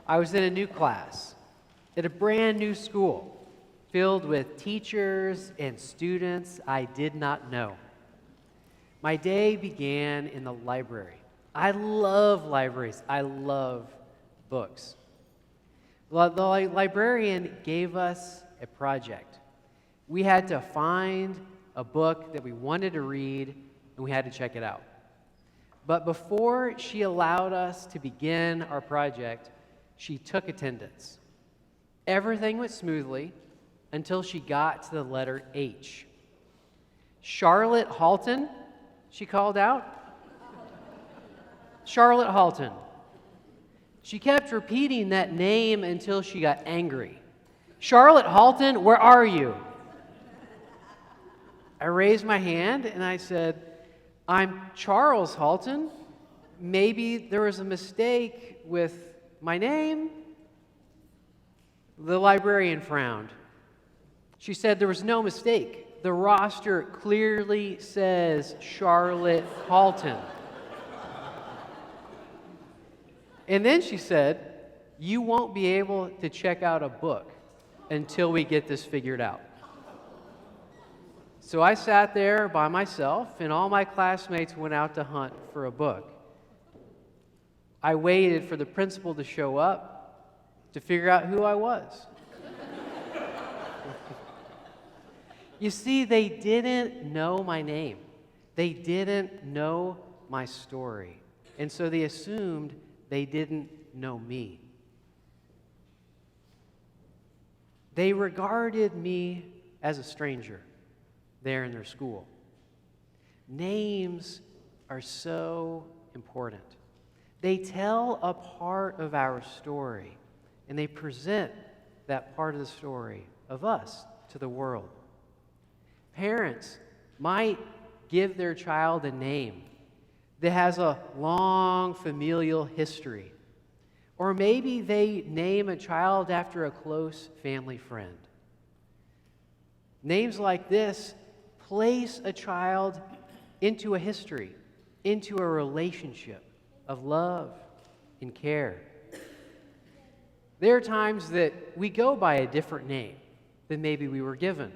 I was in a new class at a brand new school filled with teachers and students I did not know. My day began in the library. I love libraries. I love books. The librarian gave us a project. We had to find a book that we wanted to read, and we had to check it out. But before she allowed us to begin our project, she took attendance. Everything went smoothly until she got to the letter H. Charlotte Halton, she called out. Charlotte Halton. She kept repeating that name until she got angry. Charlotte Halton, where are you? I raised my hand and I said, I'm Charles Halton. Maybe there was a mistake with my name? The librarian frowned. She said there was no mistake. The roster clearly says Charlotte Halton. And then she said, you won't be able to check out a book until we get this figured out. So I sat there by myself, and all my classmates went out to hunt for a book. I waited for the principal to show up to figure out who I was. You see, they didn't know my name. They didn't know my story. And so they assumed they didn't know me. They regarded me as a stranger there in their school. Names are so important. They tell a part of our story, and they present that part of the story of us to the world. Parents might give their child a name that has a long familial history, or maybe they name a child after a close family friend. Names like this place a child into a history, into a relationship of love and care. There are times that we go by a different name than maybe we were given.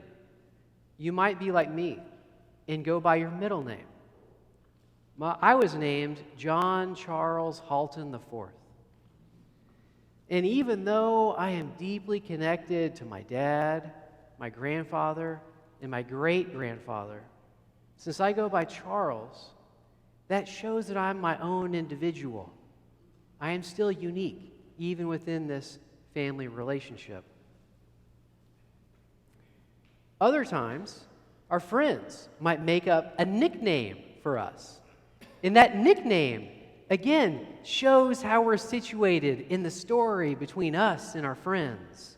You might be like me and go by your middle name. I was named John Charles Halton IV. And even though I am deeply connected to my dad, my grandfather, and my great-grandfather, since I go by Charles, that shows that I'm my own individual. I am still unique, even within this family relationship. Other times, our friends might make up a nickname for us. And that nickname, again, shows how we're situated in the story between us and our friends.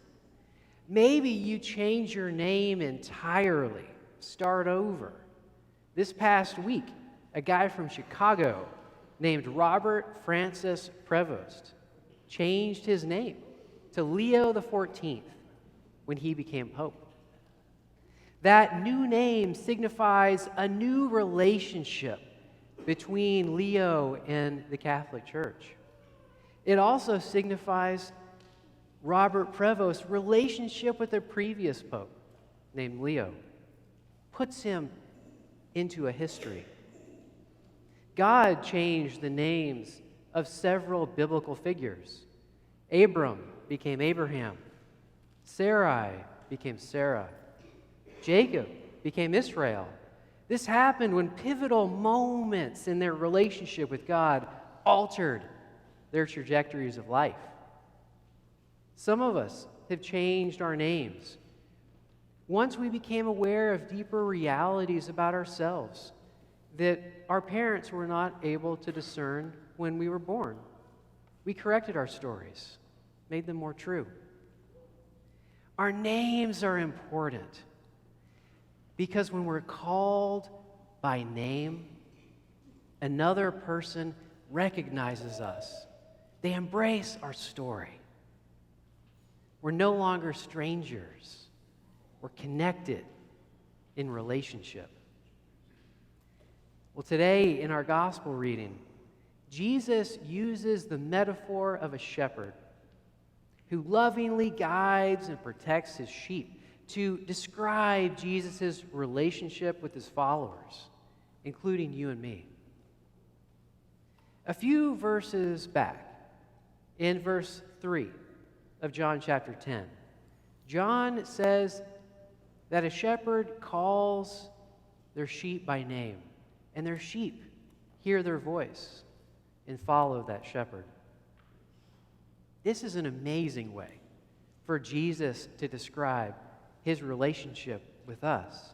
Maybe you change your name entirely, start over. This past week, a guy from Chicago named Robert Francis Prevost changed his name to Leo XIV when he became Pope. That new name signifies a new relationship between Leo and the Catholic Church. It also signifies Robert Prevost's relationship with the previous Pope named Leo, puts him into a history. God changed the names of several biblical figures. Abram became Abraham. Sarai became Sarah. Jacob became Israel. This happened when pivotal moments in their relationship with God altered their trajectories of life. Some of us have changed our names once we became aware of deeper realities about ourselves that our parents were not able to discern when we were born. We corrected our stories, made them more true. Our names are important because when we're called by name, another person recognizes us. They embrace our story. We're no longer strangers. We're connected in relationship. Well, today in our gospel reading, Jesus uses the metaphor of a shepherd who lovingly guides and protects his sheep, to describe Jesus' relationship with his followers, including you and me. A few verses back, in verse 3 of John chapter 10, John says that a shepherd calls their sheep by name, and their sheep hear their voice and follow that shepherd. This is an amazing way for Jesus to describe his relationship with us.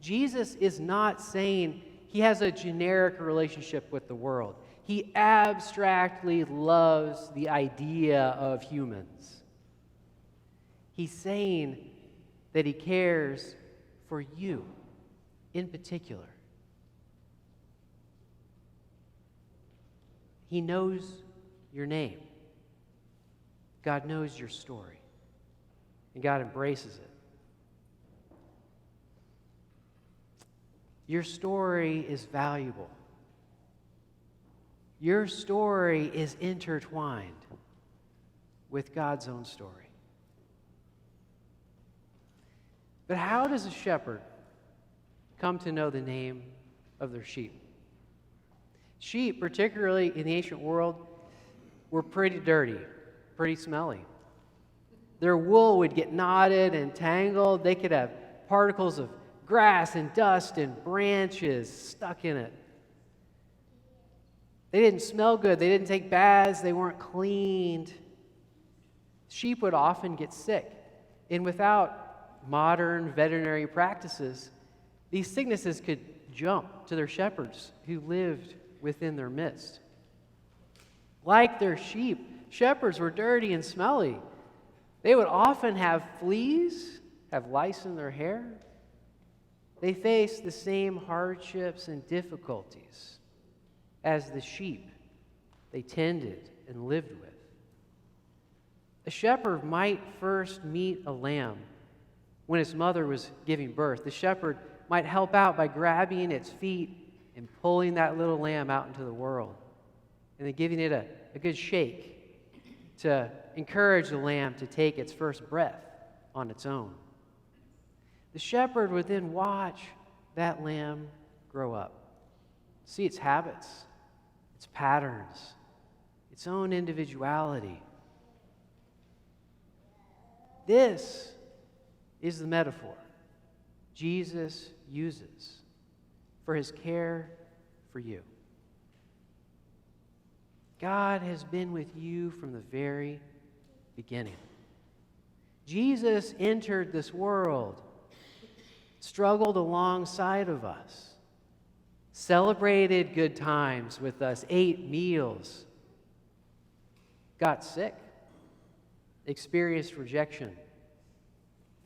Jesus is not saying he has a generic relationship with the world. He abstractly loves the idea of humans. He's saying that he cares for you in particular. He knows your name. God knows your story, and God embraces it. Your story is valuable. Your story is intertwined with God's own story. But how does a shepherd come to know the name of their sheep? Sheep, particularly in the ancient world, were pretty dirty, pretty smelly. Their wool would get knotted and tangled. They could have particles of grass and dust and branches stuck in it. They didn't smell good. They didn't take baths. They weren't cleaned. Sheep would often get sick. And without modern veterinary practices, these sicknesses could jump to their shepherds who lived within their midst. Like their sheep, shepherds were dirty and smelly. They would often have fleas, have lice in their hair. They faced the same hardships and difficulties as the sheep they tended and lived with. A shepherd might first meet a lamb when its mother was giving birth. The shepherd might help out by grabbing its feet and pulling that little lamb out into the world, and then giving it a good shake to encourage the lamb to take its first breath on its own. The shepherd would then watch that lamb grow up, see its habits, its patterns, its own individuality. This is the metaphor Jesus uses for his care for you. God has been with you from the very beginning. Jesus entered this world, struggled alongside of us, celebrated good times with us, ate meals, got sick, experienced rejection,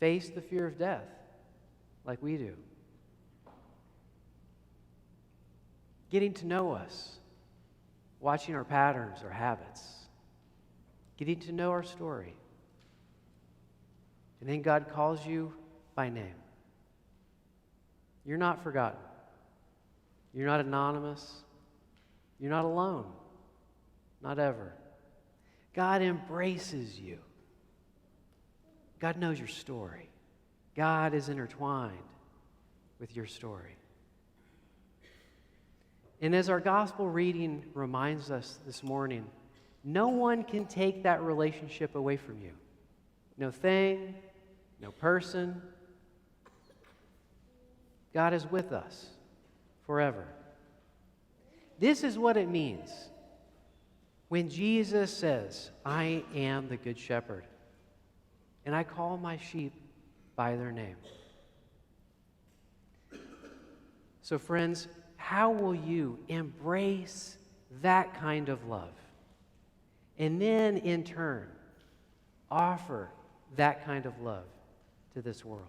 faced the fear of death like we do. Getting to know us, watching our patterns, our habits, getting to know our story. And then God calls you by name. You're not forgotten. You're not anonymous. You're not alone. Not ever. God embraces you. God knows your story. God is intertwined with your story. And as our gospel reading reminds us this morning, no one can take that relationship away from you. No thing, no person. God is with us forever. This is what it means when Jesus says, I am the good shepherd, and I call my sheep by their name. So friends, how will you embrace that kind of love? And then, in turn, offer that kind of love to this world?